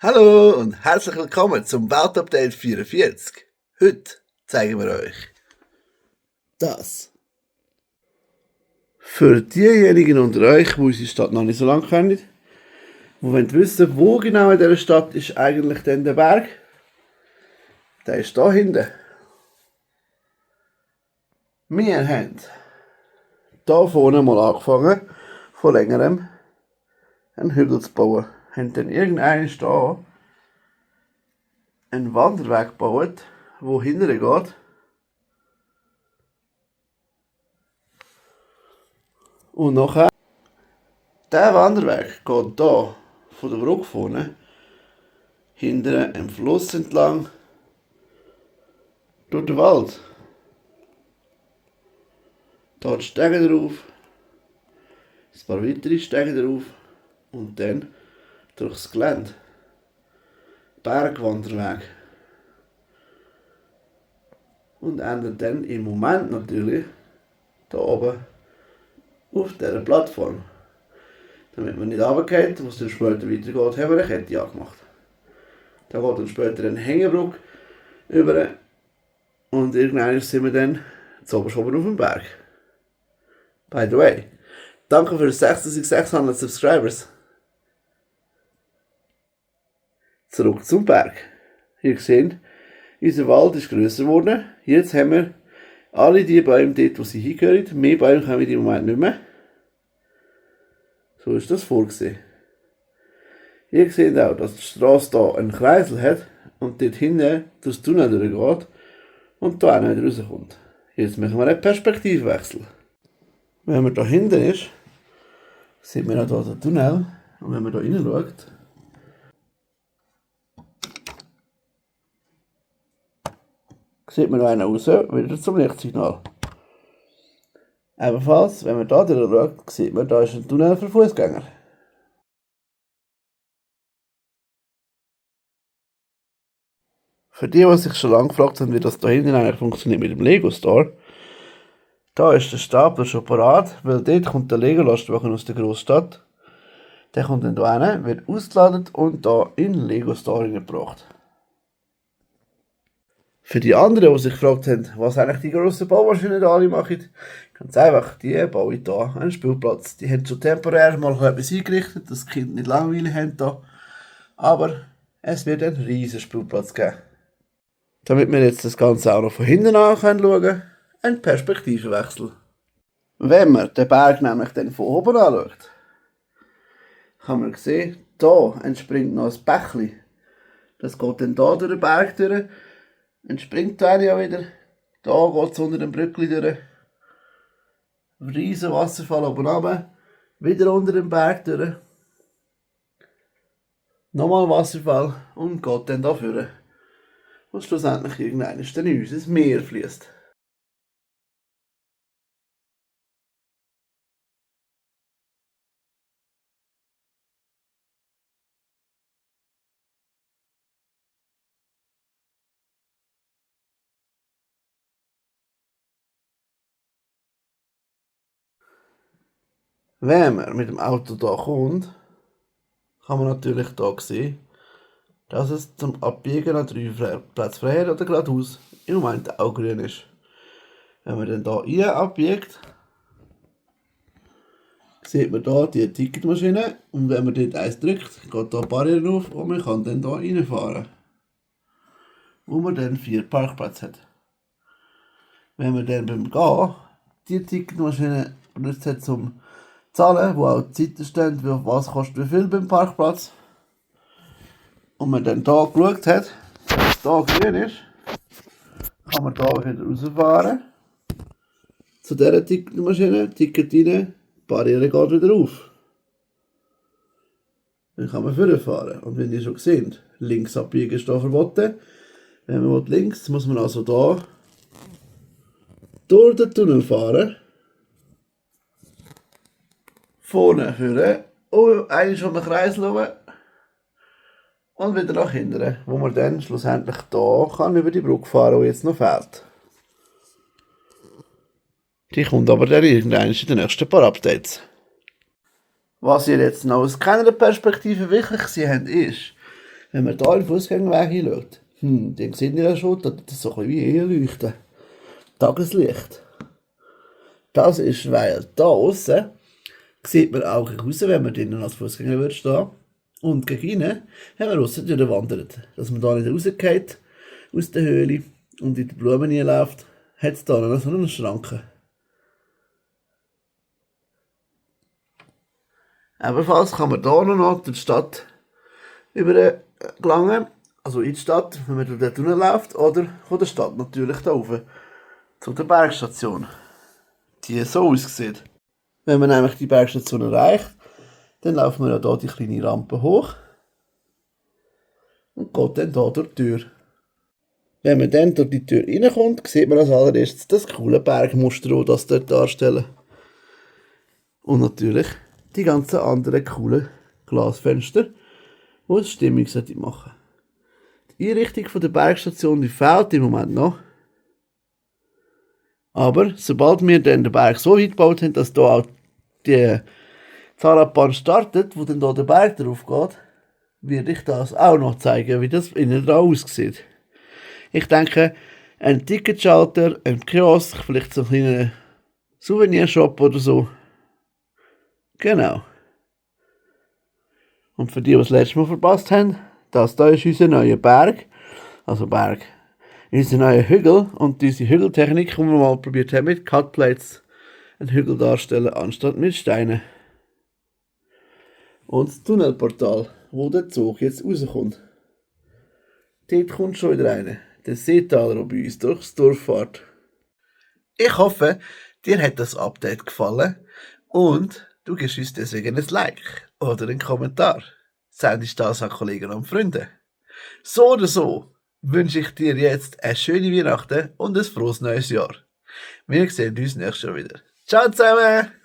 Hallo und herzlich willkommen zum Weltupdate 44. Heute zeigen wir euch das. Für diejenigen unter euch, die unsere Stadt noch nicht so lange kennen, die wissen, wo genau in dieser Stadt ist eigentlich denn der Berg, der ist da hinten. Wir haben hier vorne mal angefangen, von längerem einen Hügel zu bauen. Haben dann irgendeinen da einen Wanderweg gebaut, der hinterher geht. Und nachher, der Wanderweg geht hier von der Brücke vorne, hinten am Fluss entlang, durch den Wald. Da die Stege drauf, ein paar weitere Stege drauf und dann durchs Gelände. Bergwanderweg. Und endet dann im Moment natürlich da oben auf dieser Plattform. Damit man nicht runtergeht, wo es dann später weitergeht, haben wir eine Kette angemacht. Da geht dann später eine Hängebrücke über und irgendwann sind wir dann zuoberst oben auf dem Berg. By the way, danke für 6600 Subscribers. Zurück zum Berg. Ihr seht, unser Wald ist grösser geworden. Jetzt haben wir alle die Bäume dort, wo sie hingehören. Mehr Bäume haben wir im Moment nicht mehr. So ist das vorgesehen. Ihr seht auch, dass die Straße hier einen Kreisel hat und dort hinten durch das Tunnel durchgeht und da auch wieder rauskommt. Jetzt machen wir einen Perspektivwechsel. Wenn man da hinten ist, sieht man auch hier den Tunnel. Und wenn man da rein schaut, sieht man noch einen raus, wieder zum Lichtsignal. Ebenfalls, wenn man da schaut, sieht man, da ist ein Tunnel für Fußgänger. Für die sich schon lange gefragt haben, wie das da hinten eigentlich funktioniert mit dem Lego Store, da ist der Stapler schon parat, weil dort kommt der Lego-Lastwagen aus der Großstadt. Der kommt dann hier hin, wird ausgeladen und hier in den Lego Store gebracht. Für die anderen, die sich gefragt haben, was eigentlich die grossen Baumaschinen da alle machen, ganz einfach, die bauen hier einen Spielplatz. Die haben schon temporär mal etwas eingerichtet, dass die Kinder nicht Langeweile haben hier. Aber es wird einen riesen Spielplatz geben. Damit wir jetzt das Ganze auch noch von hinten an schauen können, ein Perspektivenwechsel. Wenn man den Berg nämlich dann von oben anschaut, kann man sehen, hier entspringt noch ein Bächli. Das geht dann hier durch den Berg durch. Entspringt der ja wieder. Da geht es unter dem Brückli durch. Riesen Wasserfall oben runter. Wieder unter dem Berg durch. Nochmal Wasserfall und geht dann da vorne. Und schlussendlich irgendwann dann in unser Meer fließt. Wenn man mit dem Auto hier kommt, kann man natürlich hier sehen, dass es zum Abbiegen noch 3 Plätze frei hat oder geradeaus im Moment auch grün ist. Wenn man dann hier rein abbiegt, sieht man hier die Ticketmaschine und wenn man dort eins drückt, geht hier die Barriere auf und man kann dann hier reinfahren. Wo man dann 4 Parkplätze hat. Wenn man dann beim Gehen die Ticketmaschine benutzt hat zum Zahlen, wo auch die Zeiten stehen, was kostet wie viel beim Parkplatz, und man dann hier geschaut hat, dass hier grün ist, kann man hier wieder rausfahren. Zu dieser Ticketmaschine, Ticket rein, die Barriere geht wieder auf. Dann kann man vorfahren. Und wenn ihr schon seht, links abbiegen ist hier verboten. Wenn man links muss man also hier durch den Tunnel fahren. Vorne führen, einmal um den Kreis schauen und wieder nach hinten, wo man dann schlussendlich hier kann über die Brücke fahren, die jetzt noch fehlt. Die kommt aber dann irgendwann in den nächsten paar Updates. Was ihr jetzt noch aus keiner Perspektive wirklich gesehen habt, ist, Wenn man hier in den Fußgängerweg hinschaut, dann sieht ihr ja schon, dass das so ein bisschen wie einleuchten. Tageslicht. Das ist, weil da außen sieht man auch raus, wenn man drinnen als Fußgänger würde stehen. Und gegen innen haben wir aussen durchwandert. Dass man da nicht rausgeht aus der Höhle und in die Blumen hineinläuft, hat es da noch so eine Schranke. Ebenfalls kann man hier noch durch die Stadt übergelangen, also in die Stadt, wenn man durch den Tunnel läuft, oder von der Stadt natürlich da rauf, zu der Bergstation, die so aussieht. Wenn man nämlich die Bergstation erreicht, dann laufen wir ja hier die kleine Rampe hoch und geht dann hier durch die Tür. Wenn man dann durch die Tür reinkommt, sieht man als allererstes das coole Bergmuster, das das dort darstellen. Und natürlich die ganzen anderen coolen Glasfenster, die es Stimmung machen. Die Einrichtung von der Bergstation die fehlt im Moment noch. Aber sobald wir dann den Berg so weit gebaut haben, dass hier auch die Zahnradbahn startet, wo dann hier der Berg drauf geht, werde ich das auch noch zeigen, wie das innen dran aussieht. Ich denke, ein Ticketschalter, ein Kiosk, vielleicht so ein kleiner Souvenirshop oder so. Genau. Und für die, die das letzte Mal verpasst haben, das hier ist unser neuer Berg. Also Berg. Unser neuer Hügel und diese Hügeltechnik, die wir mal probiert haben, mit Cutplates einen Hügel darstellen, anstatt mit Steinen. Und das Tunnelportal, wo der Zug jetzt rauskommt. Dort kommt schon wieder einer. Der Seetaler, der bei uns durchs Dorf fährt. Ich hoffe, dir hat das Update gefallen und du gibst uns deswegen ein Like oder einen Kommentar. Sendest das an Kollegen und Freunde. So oder so wünsche ich dir jetzt eine schöne Weihnachten und ein frohes neues Jahr. Wir sehen uns nächstes Jahr wieder. Ciao zusammen!